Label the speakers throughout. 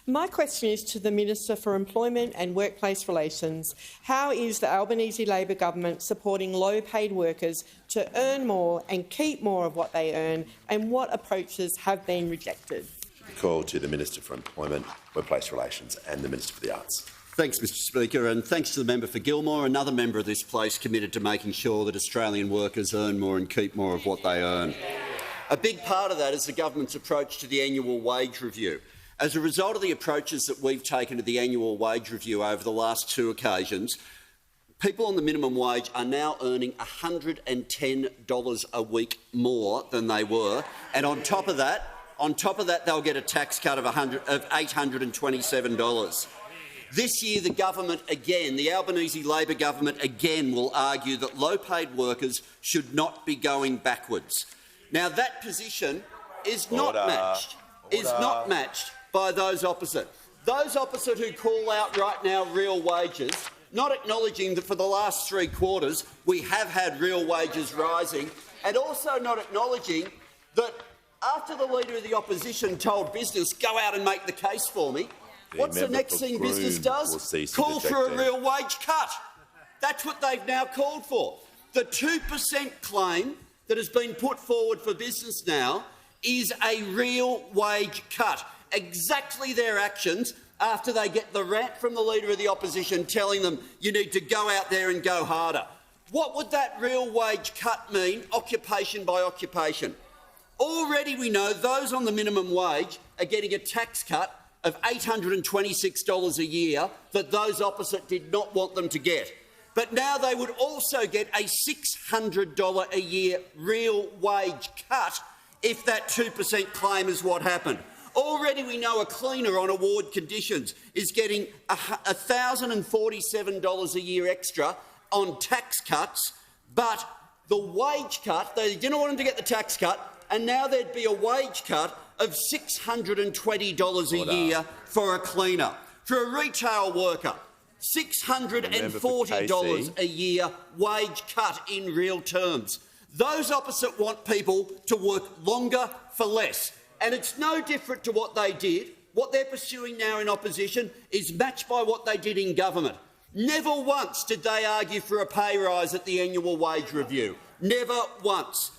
Speaker 1: My question is to the Minister for Employment and Workplace Relations. How is the Albanese Labor government supporting low-paid workers to earn more and keep more of what they earn, and what approaches have been rejected?
Speaker 2: Call to the Minister for Employment, Workplace Relations and the Minister for the Arts.
Speaker 3: Thanks, Mr Speaker, and thanks to the member for Gilmore, another member of this place committed to making sure that Australian workers earn more and keep more of what they earn. A big part of that is the government's approach to the annual wage review. As a result of the approaches that we've taken to the annual wage review over the last two occasions, people on the minimum wage are now earning $110 a week more than they were, and on top of that, they'll get a tax cut of $827. This year, the government again, the Albanese Labor government again, will argue that low-paid workers should not be going backwards. Now, that position is not matched by those opposite. Those opposite who call out right now real wages, not acknowledging that for the last 3 quarters we have had real wages rising, and also not acknowledging that after the Leader of the Opposition told business, go out and make the case for me, what's the next thing business does? Call for a real wage cut. That's what they've now called for. The 2% claim that has been put forward for business now is a real wage cut. Exactly their actions after they get the rant from the Leader of the Opposition telling them you need to go out there and go harder. What would that real wage cut mean, occupation by occupation? Already we know those on the minimum wage are getting a tax cut of $826 a year that those opposite did not want them to get. But now they would also get a $600 a year real wage cut if that 2% claim is what happened. Already we know a cleaner on award conditions is getting $1,047 a year extra on tax cuts, but the wage cut, they didn't want them to get the tax cut, and now there'd be a wage cut of $620 a year for a cleaner. For a retail worker, $640 a year wage cut in real terms. Those opposite want people to work longer for less. And it's no different to what they did. What they're pursuing now in opposition is matched by what they did in government. Never once did they argue for a pay rise at the annual wage review. Never once.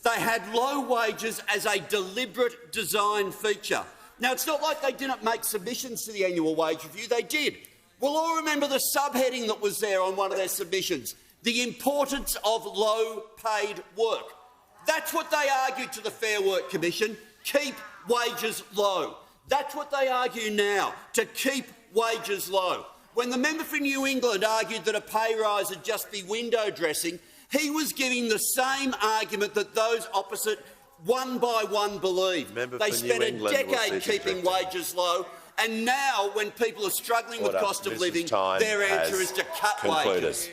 Speaker 3: They had low wages as a deliberate design feature. Now, it's not like they didn't make submissions to the annual wage review. They did. We'll all remember the subheading that was there on one of their submissions, the importance of low-paid work. That's what they argued to the Fair Work Commission. Keep wages low. That's what they argue now, to keep wages low. When the member for New England argued that a pay rise would just be window dressing, he was giving the same argument that those opposite one by one believe. They spent a decade keeping wages low, and now when people are struggling with cost of living, their answer is to cut wages.